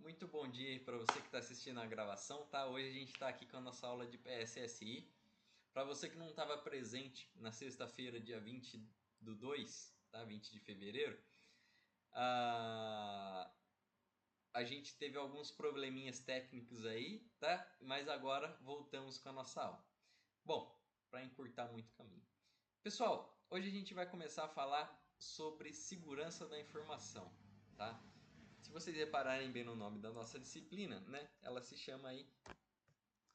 Muito bom dia para você que está assistindo a gravação, tá? Hoje a gente está aqui com a nossa aula de PSSI. Para você que não estava presente na sexta-feira, dia 20 do 2, tá? 20 de fevereiro, a gente teve alguns probleminhas técnicos aí, tá? Mas agora voltamos com a nossa aula. Bom, para encurtar muito o caminho. Pessoal, hoje a gente vai começar a falar sobre segurança da informação, tá? Se vocês repararem bem no nome da nossa disciplina, né? Ela se chama aí...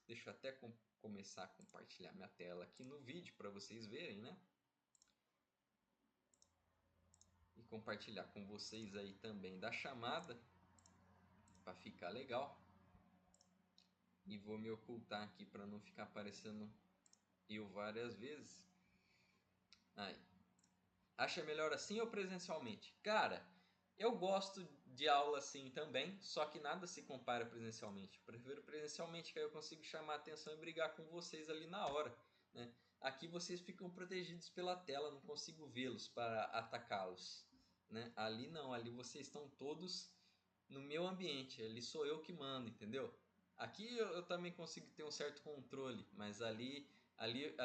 Deixa eu até começar a compartilhar minha tela aqui no vídeo para vocês verem, né? E compartilhar com vocês aí também da chamada, para ficar legal. E vou me ocultar aqui para não ficar aparecendo eu várias vezes. Aí. Acha melhor assim ou presencialmente? Cara, eu gosto de aula assim também, só que nada se compara presencialmente. Eu prefiro presencialmente, que aí eu consigo chamar a atenção e brigar com vocês ali na hora, né? Aqui vocês ficam protegidos pela tela, não consigo vê-los para atacá-los, né? Ali não, ali vocês estão todos no meu ambiente, ali sou eu que mando, entendeu? Aqui eu também consigo ter um certo controle, mas ali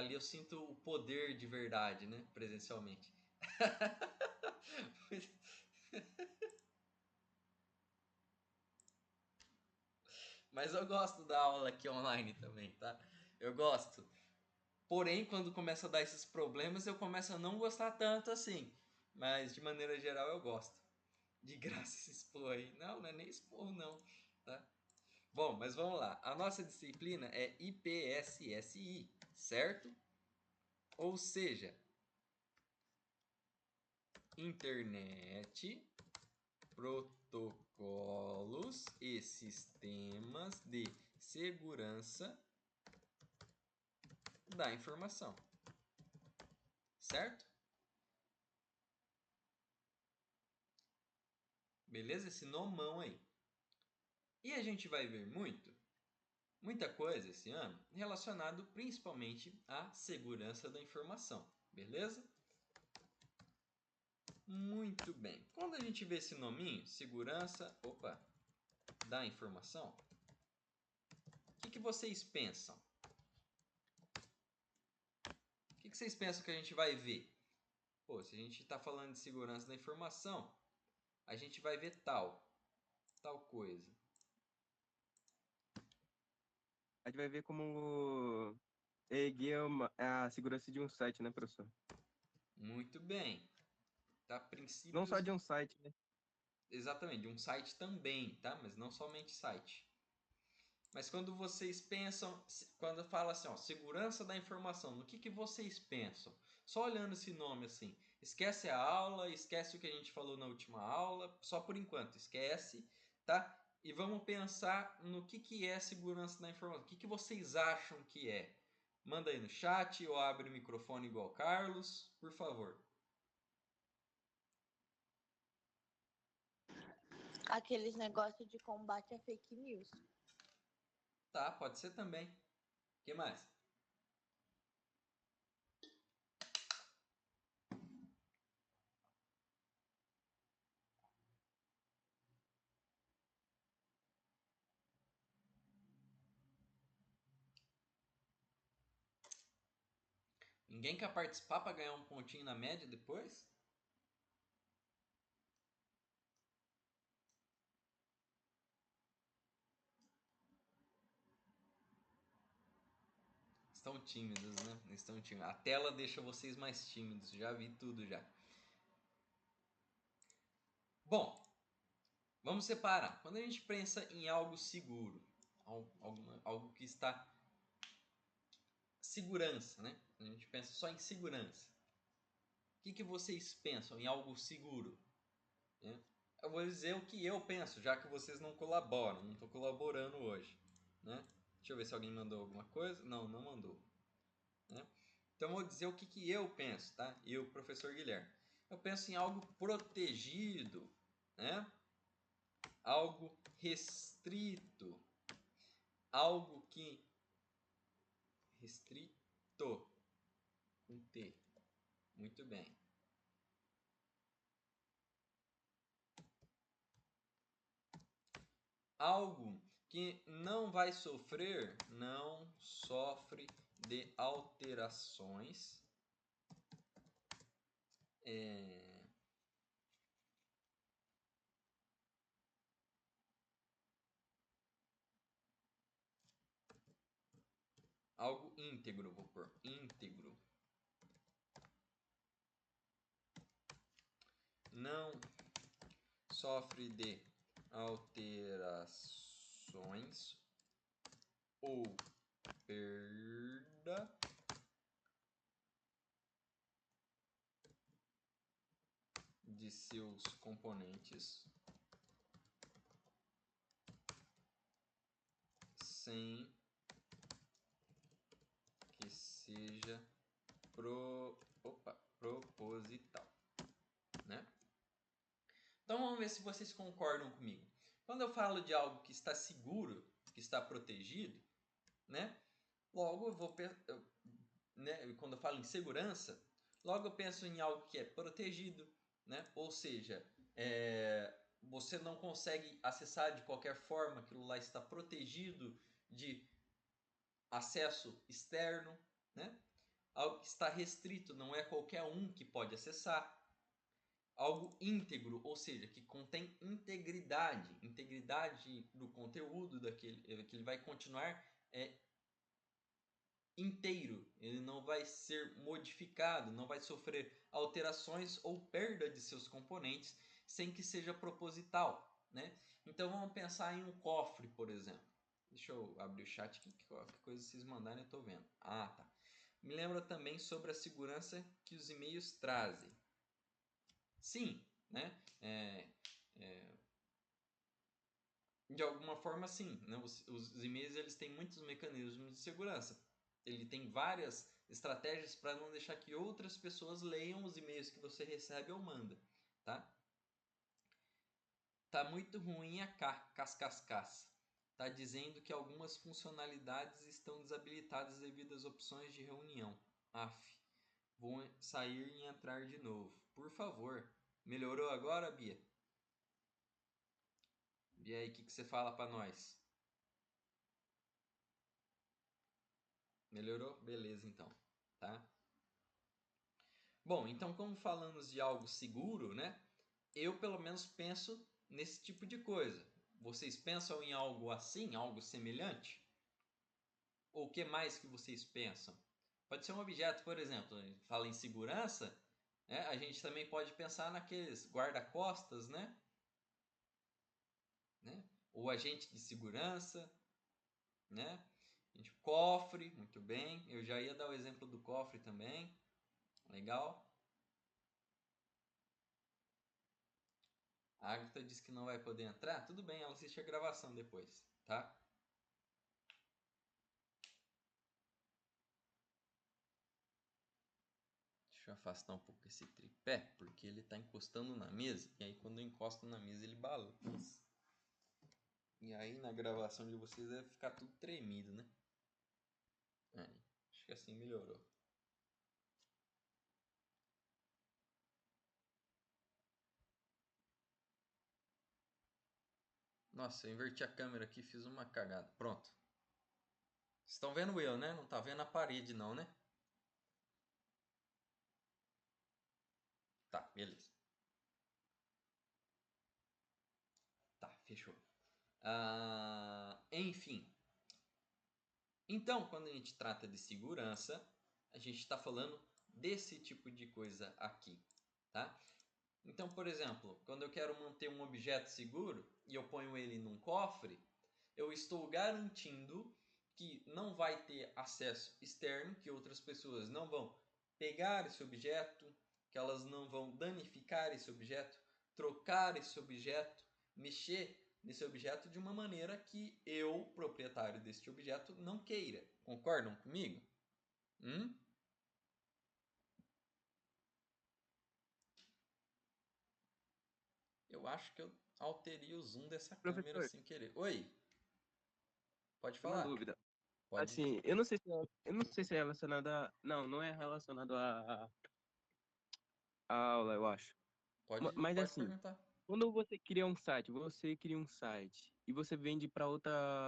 eu sinto o poder de verdade, né? Presencialmente. Mas eu gosto da aula aqui online também, tá? Eu gosto. Porém, quando começa a dar esses problemas, eu começo a não gostar tanto assim. Mas de maneira geral eu gosto. De graça esse expor aí. Não é nem expor não, tá? Bom, mas vamos lá. A nossa disciplina é IPSSI, certo? Ou seja, Internet, Protocolos e Sistemas de Segurança da Informação. Certo? Beleza? Esse nomão aí. E a gente vai ver muita coisa esse ano relacionado principalmente à segurança da informação. Beleza? Muito bem. Quando a gente vê esse nominho, segurança, da informação, o que vocês pensam? O que vocês pensam que a gente vai ver? Pô, se a gente está falando de segurança da informação, a gente vai ver tal coisa. A gente vai ver como erguer a segurança de um site, né, professor? Muito bem. Tá? Não só Princípios... de um site, né? Exatamente, de um site também, tá? Mas não somente site. Mas quando vocês pensam, quando fala assim, ó, segurança da informação, no que vocês pensam? Só olhando esse nome assim, esquece a aula, esquece o que a gente falou na última aula, só por enquanto, esquece, tá? E vamos pensar no que é segurança da informação, o que vocês acham que é? Manda aí no chat ou abre o microfone igual o Carlos, por favor. Aqueles negócios de combate a fake news. Tá, pode ser também. O que mais? Ninguém quer participar para ganhar um pontinho na média depois? Estão tímidos, né? Estão tímidos. A tela deixa vocês mais tímidos. Já vi tudo já. Bom, vamos separar. Quando a gente pensa em algo seguro, algo que está... Segurança, né? A gente pensa só em segurança. O que vocês pensam em algo seguro? Né? Eu vou dizer o que eu penso, já que vocês não colaboram. Não estou colaborando hoje. Né? Deixa eu ver se alguém mandou alguma coisa. Não mandou. Né? Então, eu vou dizer o que eu penso, tá? Eu, professor Guilherme. Eu penso em algo protegido, né? Algo restrito, algo que... Restrito, com T. Muito bem. algo que não vai sofrer, não sofre de alterações algo íntegro, vou pôr íntegro. Não sofre de alterações ou perda de seus componentes sem que seja proposital, né? Então vamos ver se vocês concordam comigo. Quando eu falo de algo que está seguro, que está protegido, né? Logo eu vou, né? Quando eu falo em segurança, logo eu penso em algo que é protegido, né? Ou seja, você não consegue acessar de qualquer forma, aquilo lá está protegido de acesso externo, né? Algo que está restrito, não é qualquer um que pode acessar. Algo íntegro, ou seja, que contém integridade, integridade do conteúdo daquele, que ele vai continuar inteiro, ele não vai ser modificado, não vai sofrer alterações ou perda de seus componentes sem que seja proposital, né? Então vamos pensar em um cofre, por exemplo. Deixa eu abrir o chat aqui, que qualquer coisa vocês mandarem eu estou vendo. Ah, tá. Me lembra também sobre a segurança que os e-mails trazem. Sim, né? De alguma forma, sim, né? Os e-mails eles têm muitos mecanismos de segurança. Ele tem várias estratégias para não deixar que outras pessoas leiam os e-mails que você recebe ou manda, tá? Tá muito ruim a cascascas. Tá dizendo que algumas funcionalidades estão desabilitadas devido às opções de reunião. Af. Vou sair e entrar de novo. Por favor. Melhorou agora, Bia? E aí, o que você fala para nós? Melhorou? Beleza, então. Tá? Bom, então como falamos de algo seguro, né? Eu pelo menos penso nesse tipo de coisa. Vocês pensam em algo assim, algo semelhante? Ou o que mais que vocês pensam? Pode ser um objeto, por exemplo, a gente fala em segurança, né? A gente também pode pensar naqueles guarda-costas, né? O agente de segurança, né? Cofre, muito bem. Eu já ia dar o exemplo do cofre também. Legal. A Agatha disse que não vai poder entrar. Tudo bem, ela assiste a gravação depois, tá? Deixa eu afastar um pouco esse tripé, porque ele está encostando na mesa. E aí quando eu encosto na mesa ele balança. E aí na gravação de vocês deve ficar tudo tremido, né? Aí, acho que assim melhorou. Nossa, eu inverti a câmera aqui e fiz uma cagada. Pronto. Vocês estão vendo eu, né? Não tá vendo a parede não, né? Tá, beleza. Tá, fechou. Enfim. Então, quando a gente trata de segurança, a gente está falando desse tipo de coisa aqui, tá? Então, por exemplo, quando eu quero manter um objeto seguro e eu ponho ele num cofre, eu estou garantindo que não vai ter acesso externo, que outras pessoas não vão pegar esse objeto, que elas não vão danificar esse objeto, trocar esse objeto, mexer nesse objeto de uma maneira que eu, proprietário deste objeto, não queira. Concordam comigo? Eu acho que eu alterei o zoom dessa câmera Professor, sem querer. Oi, pode uma falar. dúvida. Pode. Assim, eu não sei se é relacionado a. Não, não é relacionado a aula, eu acho. Pode, Mas pode assim, perguntar. Quando você cria um site e você vende para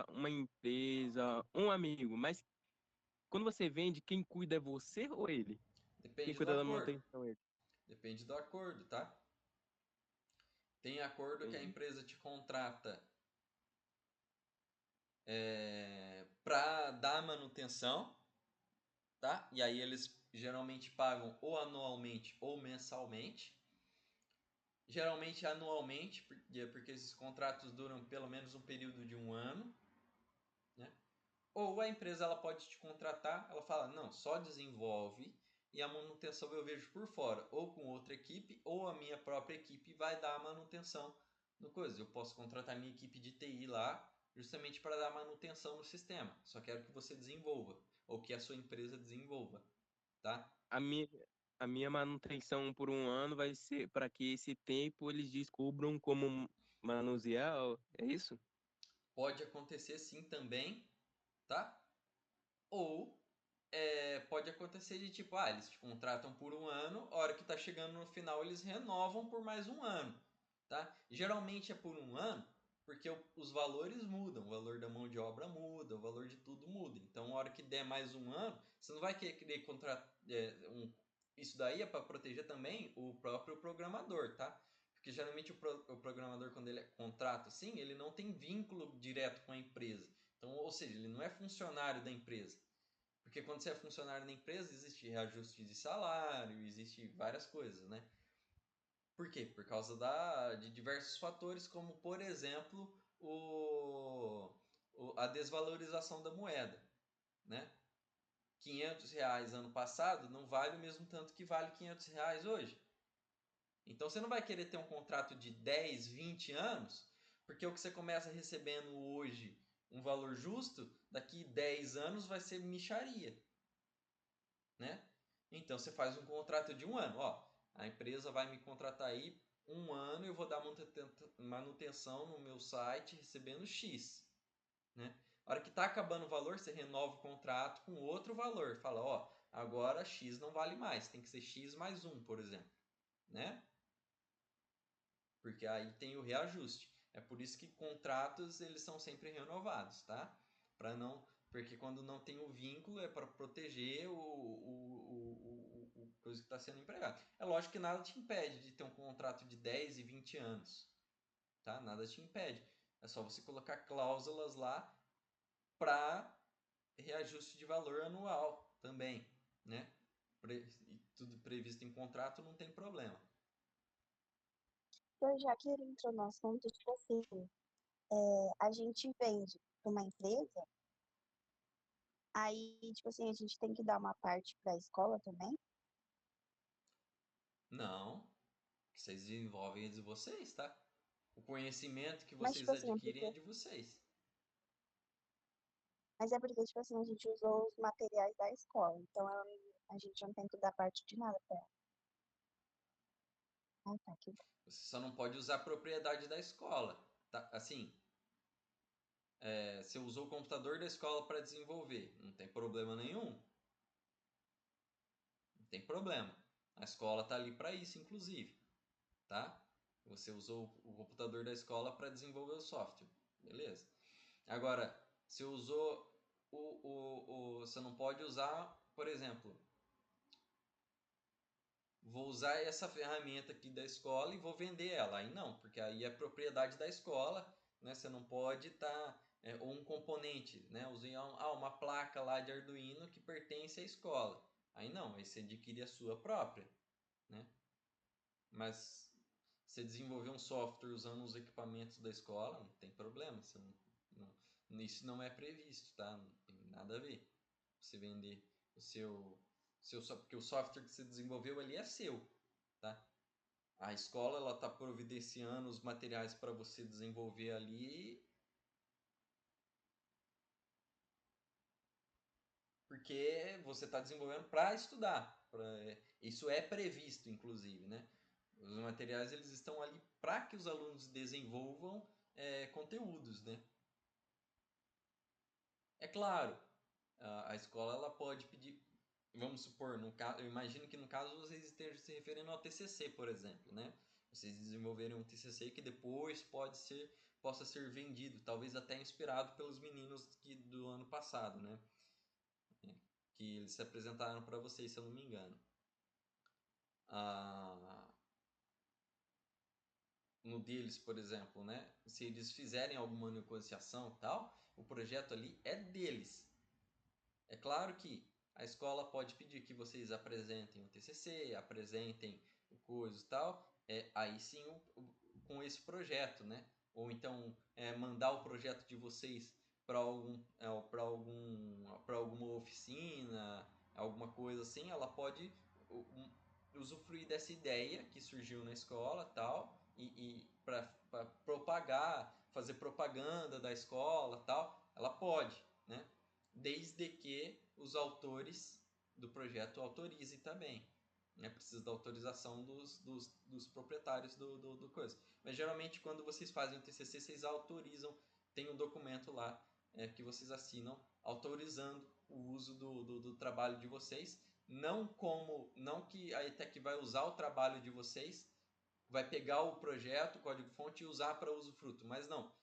uma empresa, um amigo, mas quando você vende, quem cuida é você ou ele? Quem Depende do cuida da acordo. manutenção é ele? Depende do acordo, tá? Tem acordo que a Entendi. empresa te contrata para dar manutenção, tá? E aí eles geralmente pagam ou anualmente ou mensalmente. Geralmente anualmente, porque esses contratos duram pelo menos um período de um ano, né? Ou a empresa ela pode te contratar, ela fala, não, só desenvolve e a manutenção eu vejo por fora, ou com outra equipe, ou a minha própria equipe vai dar a manutenção no coisa. Eu posso contratar minha equipe de TI lá, justamente para dar manutenção no sistema. Só quero que você desenvolva, ou que a sua empresa desenvolva, tá? A minha, a minha manutenção por um ano vai ser para que esse tempo eles descubram como manusear, é isso? Pode acontecer sim também, tá? Ou pode acontecer de tipo, eles te contratam por um ano, a hora que tá chegando no final eles renovam por mais um ano, tá? Geralmente é por um ano, porque os valores mudam, o valor da mão de obra muda, o valor de tudo muda. Então, a hora que der mais um ano, você não vai querer contratar isso daí é para proteger também o próprio programador, tá? Porque geralmente o programador, quando ele contrata assim, ele não tem vínculo direto com a empresa. Então, ou seja, ele não é funcionário da empresa. Porque quando você é funcionário da empresa, existe reajuste de salário, existe várias coisas, né? Por quê? Por causa de diversos fatores, como, por exemplo, a desvalorização da moeda, né? R$ 500 ano passado não vale o mesmo tanto que vale R$ 500 hoje. Então você não vai querer ter um contrato de 10, 20 anos, porque o que você começa recebendo hoje um valor justo, daqui 10 anos vai ser mixaria, né? Então você faz um contrato de um ano, ó, a empresa vai me contratar aí um ano, eu vou dar manutenção no meu site recebendo X, né? A hora que está acabando o valor, você renova o contrato com outro valor, fala, ó, agora X não vale mais, tem que ser X mais um, por exemplo, né? Porque aí tem o reajuste. É por isso que contratos eles são sempre renovados, tá? Para não, porque quando não tem o vínculo é para proteger o coisa que está sendo empregado. É lógico que nada te impede de ter um contrato de 10 e 20 anos, tá? Nada te impede. É só você colocar cláusulas lá para reajuste de valor anual também, né? E tudo previsto em contrato não tem problema. Eu já que ele entrou no assunto, tipo assim, a gente vende para uma empresa, aí, tipo assim, a gente tem que dar uma parte para a escola também. Não, que vocês desenvolvem é de vocês, tá? O conhecimento que Mas, vocês tipo assim, adquirem é de vocês. mas é porque, tipo assim, a gente usou os materiais da escola, então a gente não tem que dar parte de nada para ela. Ah, tá, que bom. Você só não pode usar a propriedade da escola, tá? Assim, você usou o computador da escola para desenvolver, não tem problema nenhum. Não tem problema. A escola tá ali para isso, inclusive, tá? Você usou o computador da escola para desenvolver o software, beleza? Agora, você usou você não pode usar, por exemplo, vou usar essa ferramenta aqui da escola e vou vender ela. Aí não, porque aí é propriedade da escola, né? Você não pode estar ou um componente, né? Usei uma placa lá de Arduino que pertence à escola. Aí não, aí você adquire a sua própria, né? Mas você desenvolver um software usando os equipamentos da escola, não tem problema. Isso não é previsto, tá? Não tem nada a ver. Você vender o porque o software que você desenvolveu ali é seu, tá? A escola ela está providenciando os materiais para você desenvolver ali, porque você está desenvolvendo para estudar. Isso é previsto, inclusive, né? Os materiais eles estão ali para que os alunos desenvolvam conteúdos, né? É claro, a escola ela pode pedir, vamos supor, no caso, eu imagino que no caso vocês estejam se referindo ao TCC, por exemplo, né? Vocês desenvolverem um TCC que depois possa ser vendido, talvez até inspirado pelos meninos do ano passado, né? Que eles se apresentaram para vocês, se eu não me engano. No deles, por exemplo, né? Se eles fizerem alguma negociação e tal, o projeto ali é deles. É claro que a escola pode pedir que vocês apresentem o TCC, apresentem o coisa e tal, aí sim com esse projeto, né? Ou então mandar o projeto de vocês para alguma oficina, alguma coisa assim, ela pode usufruir dessa ideia que surgiu na escola tal, e para propagar, fazer propaganda da escola tal, ela pode, né? Desde que os autores do projeto autorizem também. Né? Precisa da autorização dos proprietários do coisa. Mas geralmente quando vocês fazem o TCC, vocês autorizam, tem um documento lá que vocês assinam autorizando o uso do trabalho de vocês. Não que a ETEC vai usar o trabalho de vocês, vai pegar o projeto, o código-fonte e usar para usufruto. Mas não,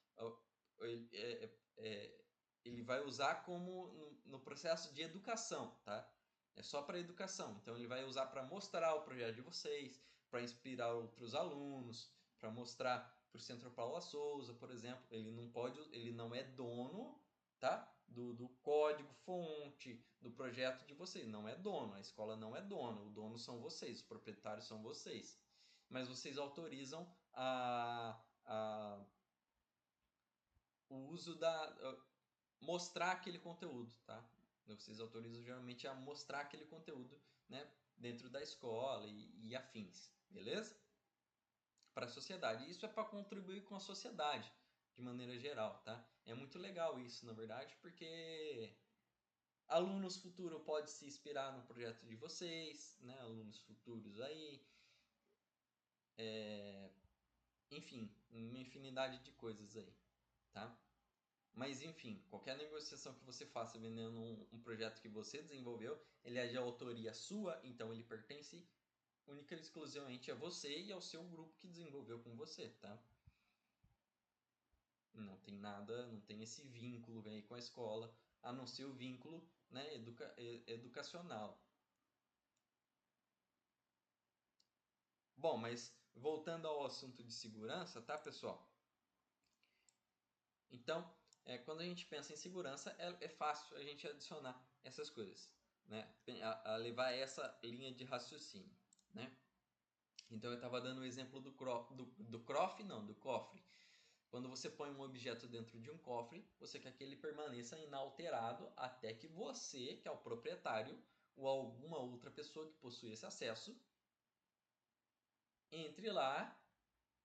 ele vai usar como no processo de educação, tá? É só para educação. Então ele vai usar para mostrar o projeto de vocês, para inspirar outros alunos, para mostrar para o Centro Paula Souza, por exemplo. Ele não é dono, tá? Do código fonte do projeto de vocês. Não é dono, a escola não é dono. O dono são vocês, os proprietários são vocês. Mas vocês autorizam o uso mostrar aquele conteúdo, tá? Vocês autorizam geralmente a mostrar aquele conteúdo, né, dentro da escola e afins, beleza? Para a sociedade. Isso é para contribuir com a sociedade de maneira geral, tá? É muito legal isso, na verdade, porque alunos futuros podem se inspirar no projeto de vocês, né? Alunos futuros aí, enfim, uma infinidade de coisas aí, tá? Mas enfim, qualquer negociação que você faça vendendo um projeto que você desenvolveu, ele é de autoria sua, então ele pertence única e exclusivamente a você e ao seu grupo que desenvolveu com você, tá? Não tem nada, não tem esse vínculo aí com a escola, a não ser o vínculo, né, educacional. Bom, mas voltando ao assunto de segurança, tá, pessoal? Então, quando a gente pensa em segurança, é fácil a gente adicionar essas coisas, né? A levar essa linha de raciocínio, né? Então, eu estava dando o exemplo do cofre. Quando você põe um objeto dentro de um cofre, você quer que ele permaneça inalterado até que você, que é o proprietário, ou alguma outra pessoa que possui esse acesso, entre lá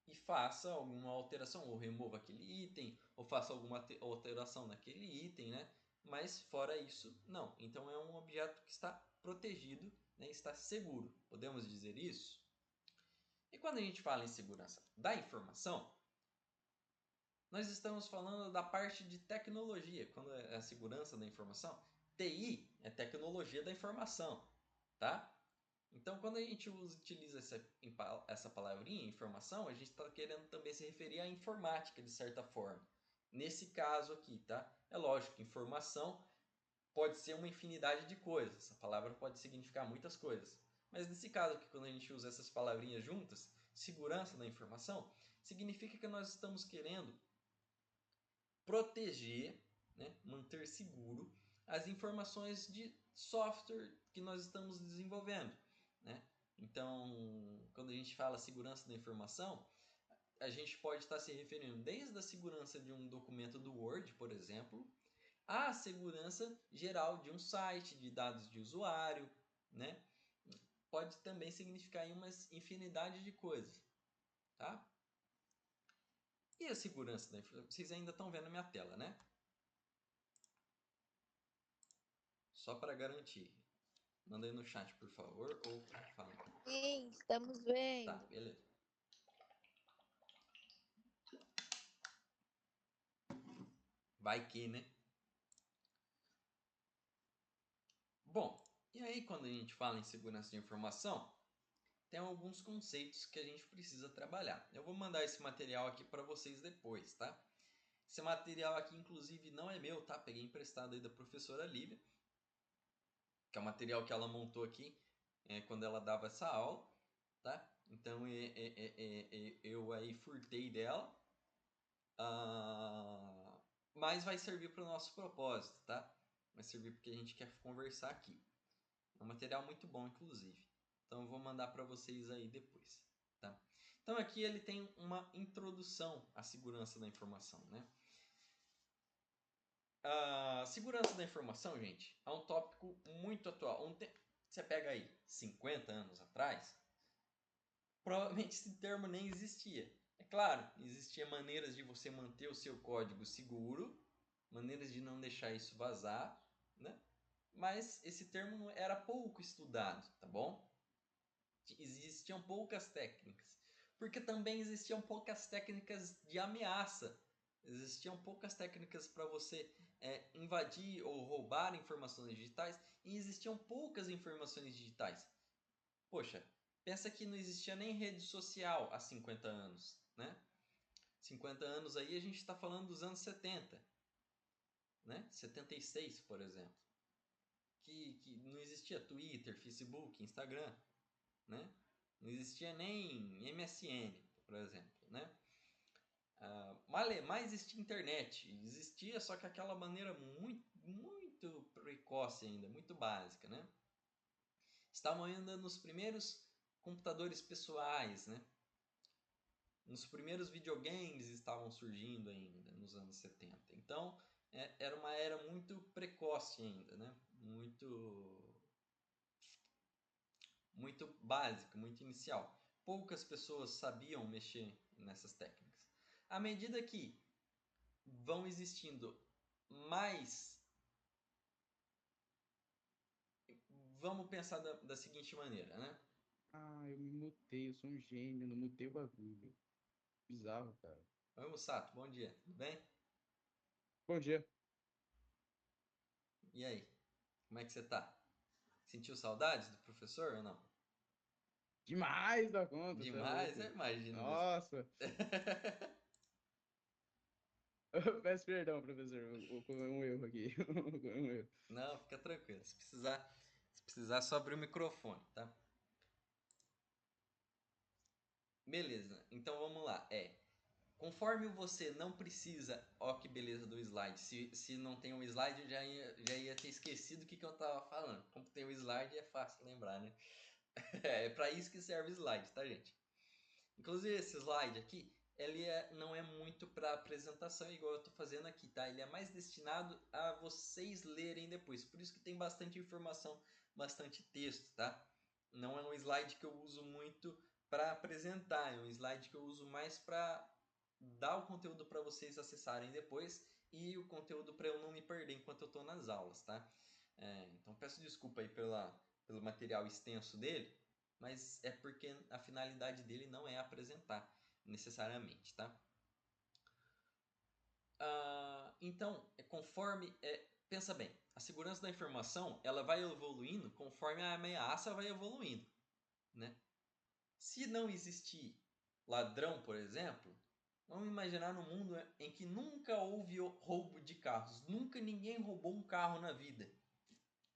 e faça alguma alteração, ou remova aquele item, ou faça alguma alteração naquele item, né? Mas fora isso, não. Então é um objeto que está protegido, né? Está seguro. Podemos dizer isso? E quando a gente fala em segurança da informação, nós estamos falando da parte de tecnologia. Quando é a segurança da informação, TI é tecnologia da informação, tá? Então, quando a gente utiliza essa palavrinha, informação, a gente está querendo também se referir à informática, de certa forma. Nesse caso aqui, tá? É lógico que informação pode ser uma infinidade de coisas. Essa palavra pode significar muitas coisas. Mas nesse caso aqui, quando a gente usa essas palavrinhas juntas, segurança da informação, significa que nós estamos querendo proteger, né, manter seguro as informações de software que nós estamos desenvolvendo, né? Então, quando a gente fala segurança da informação, a gente pode estar se referindo desde a segurança de um documento do Word, por exemplo, à segurança geral de um site, de dados de usuário, né? Pode também significar uma infinidade de coisas, tá? E a segurança da informação? Vocês ainda estão vendo a minha tela, né? Só para garantir. Manda aí no chat, por favor, ou fala. Sim, estamos Tá, vendo. beleza. Vai que, né? Bom, e aí quando a gente fala em segurança de informação, tem alguns conceitos que a gente precisa trabalhar. Eu vou mandar esse material aqui para vocês depois, tá? Esse material aqui, inclusive, não é meu, tá? Peguei emprestado aí da professora Lívia, que é o material que ela montou aqui quando ela dava essa aula, tá? Então eu aí furtei dela, mas vai servir para o nosso propósito, tá? Vai servir porque a gente quer conversar aqui. É um material muito bom, inclusive. Então eu vou mandar para vocês aí depois, tá? Então aqui ele tem uma introdução à segurança da informação, né? A segurança da informação, gente, é um tópico muito atual. Você pega aí 50 anos atrás, provavelmente esse termo nem existia. É claro, existiam maneiras de você manter o seu código seguro, maneiras de não deixar isso vazar, né? Mas esse termo era pouco estudado, tá bom? Existiam poucas técnicas, porque também existiam poucas técnicas de ameaça. Existiam poucas técnicas para você invadir ou roubar informações digitais, e existiam poucas informações digitais. Poxa, pensa que não existia nem rede social há 50 anos, né? 50 anos aí a gente está falando dos anos 70, né? 76, por exemplo. Que não existia Twitter, Facebook, Instagram, né? Não existia nem MSN, por exemplo, né? Mas existia internet, existia só que aquela maneira muito precoce ainda, muito básica, né? Estavam ainda nos primeiros computadores pessoais, né? Nos primeiros videogames estavam surgindo ainda nos anos 70. Então, era uma era muito precoce ainda, né? Muito básica, muito inicial. Poucas pessoas sabiam mexer nessas técnicas. À medida que vão existindo mais... Vamos pensar da seguinte maneira, né? Ah, eu me mutei, eu sou um gênio, não mutei o bagulho. Bizarro, cara. Oi, Mussato, bom dia, tudo bem? Bom dia. E aí, como é que você tá? Sentiu saudades do professor ou não? Demais da conta, você é Demais, eu louco. imagino mesmo. Nossa. Eu peço perdão, professor, um erro aqui. Um erro. Não, fica tranquilo. Se precisar, só abrir o microfone, tá? Beleza, então vamos lá. Conforme você não precisa... Ó que beleza do slide. Se não tem um slide, eu já ia ter esquecido o que eu tava falando. Como tem um slide, é fácil lembrar, né? É para isso que serve o slide, tá, gente? Inclusive, esse slide aqui, ele não é muito para apresentação, igual eu estou fazendo aqui, tá? Ele é mais destinado a vocês lerem depois. Por isso que tem bastante informação, bastante texto, tá? Não é um slide que eu uso muito para apresentar, é um slide que eu uso mais para dar o conteúdo para vocês acessarem depois e o conteúdo para eu não me perder enquanto eu estou nas aulas, tá? Então peço desculpa aí pelo material extenso dele, mas é porque a finalidade dele não é apresentar necessariamente, tá? Então, pensa bem, a segurança da informação ela vai evoluindo conforme a ameaça vai evoluindo, né? Se não existir ladrão, por exemplo, vamos imaginar num mundo em que nunca houve roubo de carros, nunca ninguém roubou um carro na vida,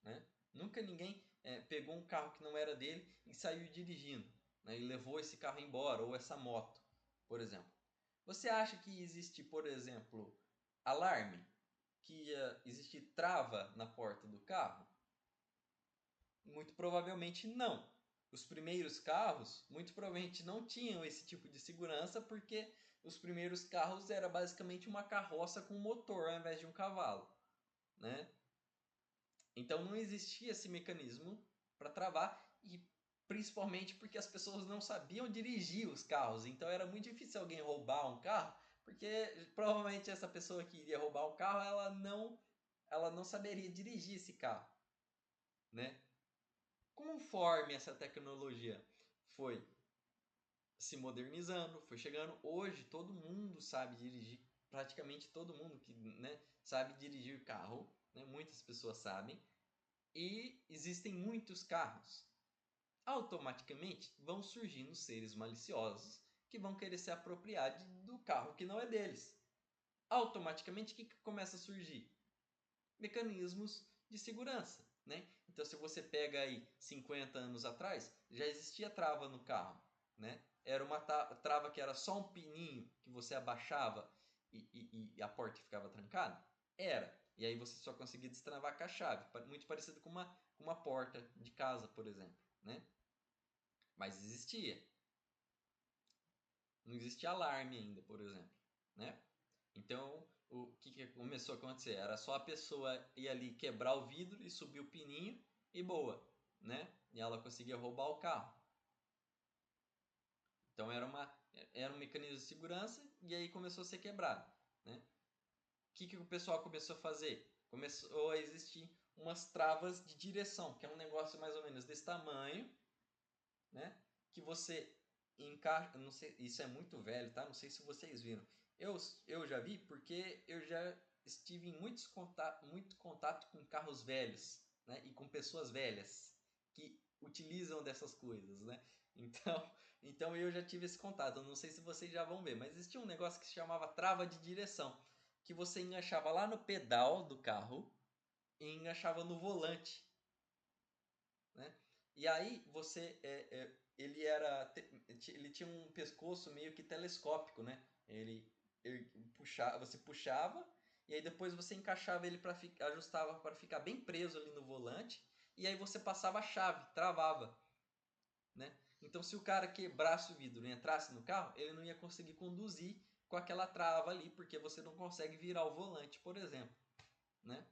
né? Nunca ninguém pegou um carro que não era dele e saiu dirigindo, né? E levou esse carro embora, ou essa moto, por exemplo. Você acha que existe, por exemplo, alarme? Que existe trava na porta do carro? Muito provavelmente não. Os primeiros carros, muito provavelmente não tinham esse tipo de segurança, porque os primeiros carros era basicamente uma carroça com motor ao invés de um cavalo, né? Então não existia esse mecanismo para travar, e principalmente porque as pessoas não sabiam dirigir os carros. Então era muito difícil alguém roubar um carro, porque provavelmente essa pessoa que iria roubar o carro, ela não saberia dirigir esse carro, né? Conforme essa tecnologia foi se modernizando, foi chegando, hoje todo mundo sabe dirigir, praticamente todo mundo que, né, sabe dirigir carro, né? Muitas pessoas sabem. E existem muitos carros. automaticamente vão surgindo seres maliciosos que vão querer se apropriar do carro que não é deles. Automaticamente, o que começa a surgir? Mecanismos de segurança, né? Então, se você pega aí 50 anos atrás, já existia trava no carro, né? Era uma trava que era só um pininho que você abaixava e a porta ficava trancada? Era. E aí você só conseguia destravar com a chave, muito parecido com uma porta de casa, por exemplo, né? Mas existia. Não existia alarme ainda, por exemplo, né? Então, o que começou a acontecer? Era só a pessoa ir ali quebrar o vidro e subir o pininho e boa, né? E ela conseguia roubar o carro. Então era um mecanismo de segurança e aí começou a ser quebrado, né? O que o pessoal começou a fazer? Começou a existir umas travas de direção, que é um negócio mais ou menos desse tamanho, né? Que você encaixa, não sei, isso é muito velho, tá? Não sei se vocês viram. Eu já vi porque eu já estive em muito contato com carros velhos, né? E com pessoas velhas que utilizam dessas coisas, né? Então, então eu já tive esse contato. Eu não sei se vocês já vão ver, mas existia um negócio que se chamava trava de direção, que você enganchava lá no pedal do carro e enganchava no volante, né? E aí ele tinha um pescoço meio que telescópico, né? Você puxava e aí depois você encaixava ele ajustava para ficar bem preso ali no volante e aí você passava a chave, travava, né? Então se o cara quebrasse o vidro e entrasse no carro, ele não ia conseguir conduzir com aquela trava ali, porque você não consegue virar o volante, por exemplo, né?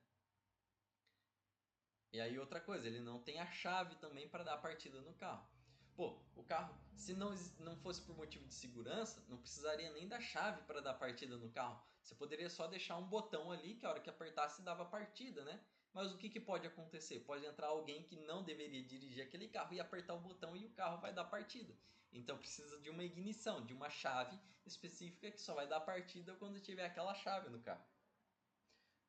E aí outra coisa, ele não tem a chave também para dar a partida no carro. Pô, o carro, se não fosse por motivo de segurança, não precisaria nem da chave para dar partida no carro. Você poderia só deixar um botão ali que a hora que apertasse dava partida, né? Mas o que pode acontecer? Pode entrar alguém que não deveria dirigir aquele carro e apertar o botão e o carro vai dar partida. Então precisa de uma ignição, de uma chave específica que só vai dar partida quando tiver aquela chave no carro.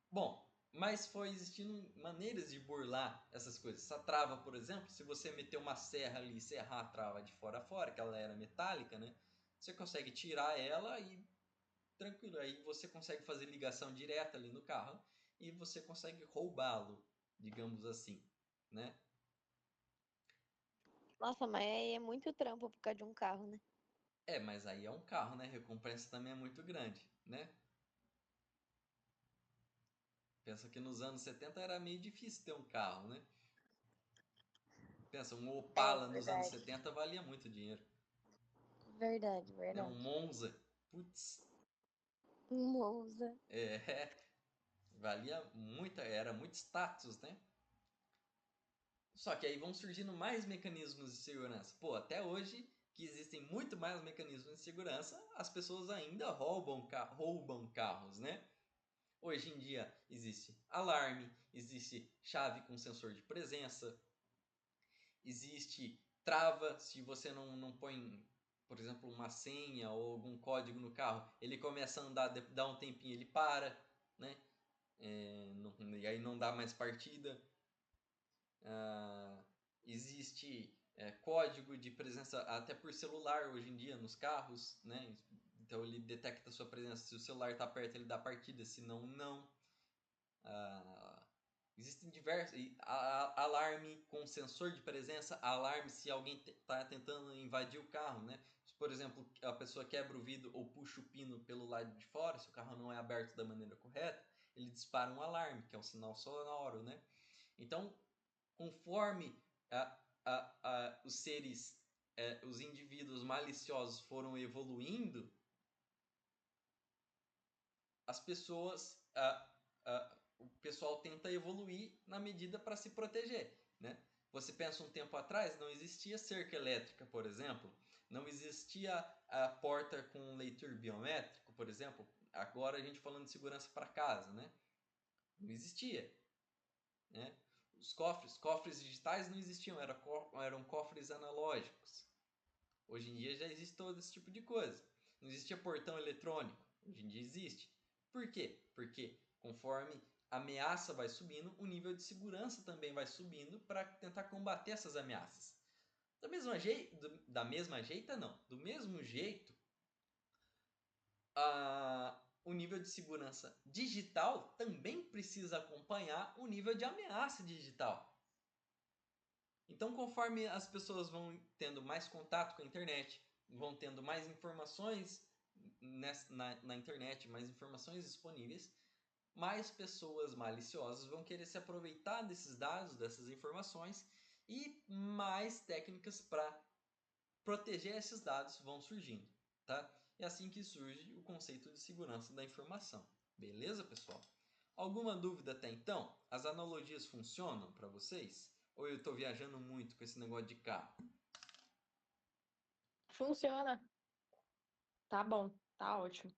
Bom, mas foi existindo maneiras de burlar essas coisas. Essa trava, por exemplo, se você meter uma serra ali e serrar a trava de fora a fora, que ela era metálica, né? Você consegue tirar ela e tranquilo, aí você consegue fazer ligação direta ali no carro e você consegue roubá-lo, digamos assim, né? Nossa, mas aí é muito trampo por causa de um carro, né? É, mas aí é um carro, né? A recompensa também é muito grande, né? Pensa que nos anos 70 era meio difícil ter um carro, né? Pensa, um É, Opala nos anos verdade. 70 valia muito dinheiro. Verdade, Né? Um verdade. Monza, putz, Um Monza. valia muito, era muito status, né? Só que aí vão surgindo mais mecanismos de segurança. Pô, até hoje, que existem muito mais mecanismos de segurança, as pessoas ainda roubam carros, né? Hoje em dia existe alarme, existe chave com sensor de presença, existe trava se você não põe, por exemplo, uma senha ou algum código no carro, ele começa a andar, dá um tempinho, ele para, né? E aí não dá mais partida. Existe código de presença até por celular hoje em dia nos carros, né? Então ele detecta a sua presença, se o celular está perto ele dá partida, se não, não. Existem diversos alarme com sensor de presença, alarme se alguém está tentando invadir o carro, né? Se, por exemplo, a pessoa quebra o vidro ou puxa o pino pelo lado de fora, se o carro não é aberto da maneira correta, ele dispara um alarme, que é um sinal sonoro, né? Então, conforme os seres, os indivíduos maliciosos foram evoluindo, as pessoas, o pessoal tenta evoluir na medida para se proteger, né? Você pensa um tempo atrás, não existia cerca elétrica, por exemplo, não existia a porta com leitor biométrico, por exemplo. Agora a gente falando de segurança para casa, né? Não existia, né? Os cofres digitais não existiam, eram cofres analógicos. Hoje em dia já existe todo esse tipo de coisa. Não existia portão eletrônico, hoje em dia existe. Por quê? Porque conforme a ameaça vai subindo, o nível de segurança também vai subindo para tentar combater essas ameaças. Da mesma jeita, não. Do mesmo jeito, o nível de segurança digital também precisa acompanhar o nível de ameaça digital. Então, conforme as pessoas vão tendo mais contato com a internet, vão tendo mais informações na internet, mais informações disponíveis, mais pessoas maliciosas vão querer se aproveitar desses dados, dessas informações, e mais técnicas para proteger esses dados vão surgindo, tá? É assim que surge o conceito de segurança da informação. Beleza, pessoal? Alguma dúvida até então? As analogias funcionam para vocês? Ou eu estou viajando muito com esse negócio de carro? Funciona. Tá bom, tá ótimo.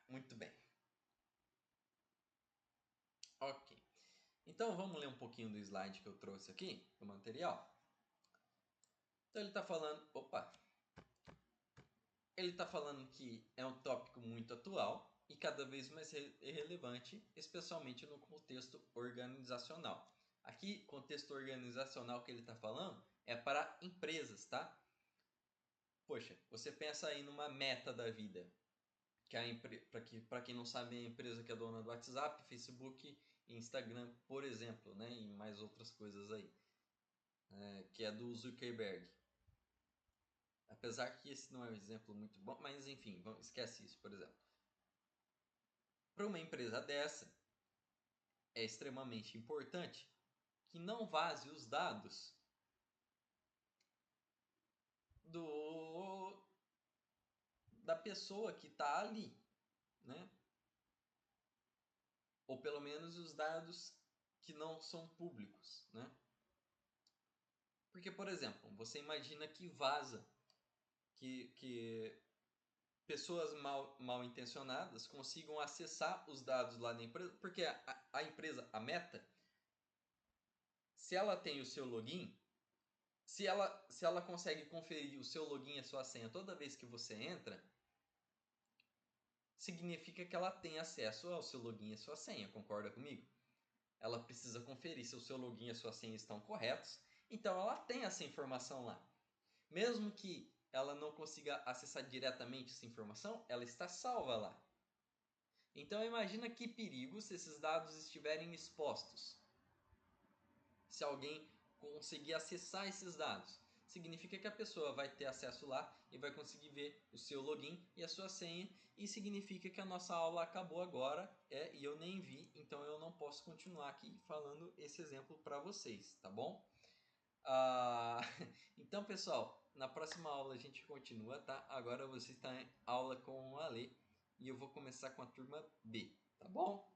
Muito bem. Ok. Então vamos ler um pouquinho do slide que eu trouxe aqui, do material. Então ele está falando... Opa! Ele está falando que é um tópico muito atual e cada vez mais relevante, especialmente no contexto organizacional. Aqui, contexto organizacional que ele está falando é para empresas, tá? Poxa, você pensa aí numa meta da vida, que para quem não sabe, é a empresa que é dona do WhatsApp, Facebook e Instagram, por exemplo, né? E mais outras coisas aí, que é do Zuckerberg. Apesar que esse não é um exemplo muito bom, mas enfim, esquece isso, por exemplo. Para uma empresa dessa, é extremamente importante que não vaze os dados da pessoa que está ali, né? Ou pelo menos os dados que não são públicos, né? Porque, por exemplo, você imagina que vaza, que pessoas mal intencionadas consigam acessar os dados lá da empresa, porque a empresa, a Meta, se ela tem o seu login, se ela consegue conferir o seu login e a sua senha toda vez que você entra, significa que ela tem acesso ao seu login e a sua senha, concorda comigo? Ela precisa conferir se o seu login e a sua senha estão corretos, então ela tem essa informação lá. Mesmo que ela não consiga acessar diretamente essa informação, ela está salva lá. Então imagina que perigo se esses dados estiverem expostos. Se alguém conseguir acessar esses dados, significa que a pessoa vai ter acesso lá e vai conseguir ver o seu login e a sua senha, e significa que a nossa aula acabou agora e eu nem vi, então eu não posso continuar aqui falando esse exemplo para vocês, tá bom? Então, pessoal, na próxima aula a gente continua, tá? Agora você está em aula com o Ale e eu vou começar com a turma B, tá bom?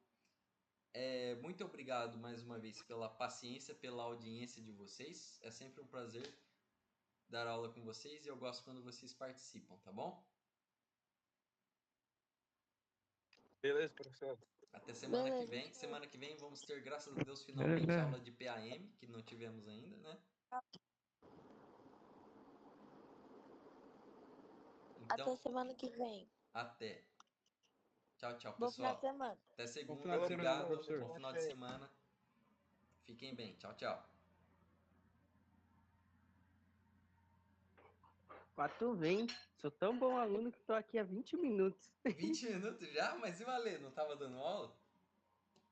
Muito obrigado mais uma vez pela paciência, pela audiência de vocês. É sempre um prazer dar aula com vocês e eu gosto quando vocês participam, tá bom? Beleza, professor. Até semana que Beleza. vem. Semana que vem vamos ter, graças a Deus, finalmente aula de PAM, que não tivemos ainda, né? Até Então, semana que vem. até. Tchau, tchau, Bom final de pessoal. semana. Até Bom segunda, final de semana, obrigado. professor. Bom final de semana. Fiquem bem. Tchau, tchau. Pra tu ver, sou tão bom aluno que tô aqui há 20 minutos. 20 minutos já? Mas e o Ale? Não tava dando aula?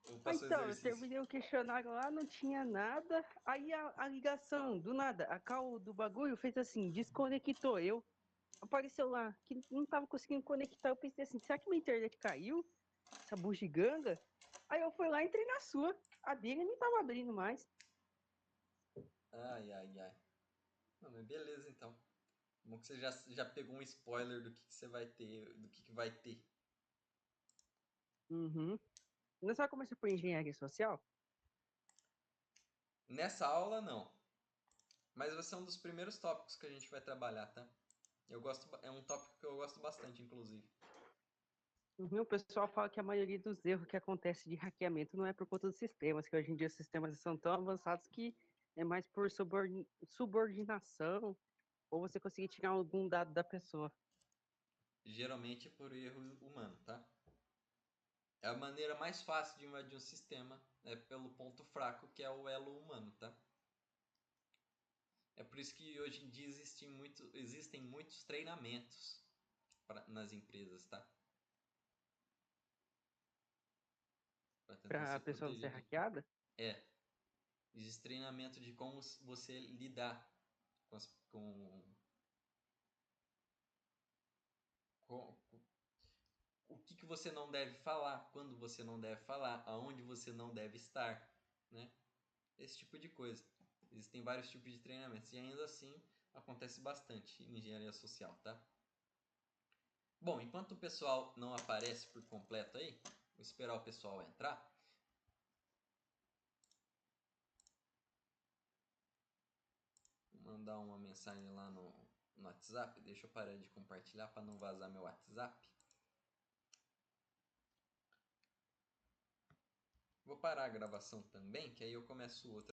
Ou passou Então, eu exercício? terminei o questionário lá, não tinha nada. Aí a ligação, do nada, a call do bagulho fez assim, desconectou. Apareceu lá que não tava conseguindo conectar. Eu pensei assim, será que minha internet caiu? Essa bugiganga? Aí eu fui lá e entrei na sua. A dele não tava abrindo mais. Ai, ai, ai. Não, mas beleza então. Bom que você já pegou um spoiler do que você vai ter, do que vai ter. Uhum. Não só começou por engenharia social? Nessa aula, não. Mas vai ser um dos primeiros tópicos que a gente vai trabalhar, tá? É um tópico que eu gosto bastante, inclusive. Uhum. O pessoal fala que a maioria dos erros que acontece de hackeamento não é por conta dos sistemas, que hoje em dia os sistemas são tão avançados que é mais por subordinação ou você conseguir tirar algum dado da pessoa. Geralmente é por erro humano, tá? É a maneira mais fácil de invadir um sistema, é pelo ponto fraco, que é o elo humano, tá? É por isso que hoje em dia existem muitos treinamentos nas empresas, tá? Pra pessoa não ser hackeada? Existe treinamento de como você lidar com o que você não deve falar, quando você não deve falar, aonde você não deve estar, né? Esse tipo de coisa. Existem vários tipos de treinamentos e ainda assim acontece bastante em engenharia social, tá? Bom, enquanto o pessoal não aparece por completo aí, vou esperar o pessoal entrar. Vou mandar uma mensagem lá no WhatsApp. Deixa eu parar de compartilhar para não vazar meu WhatsApp. Vou parar a gravação também, que aí eu começo outra.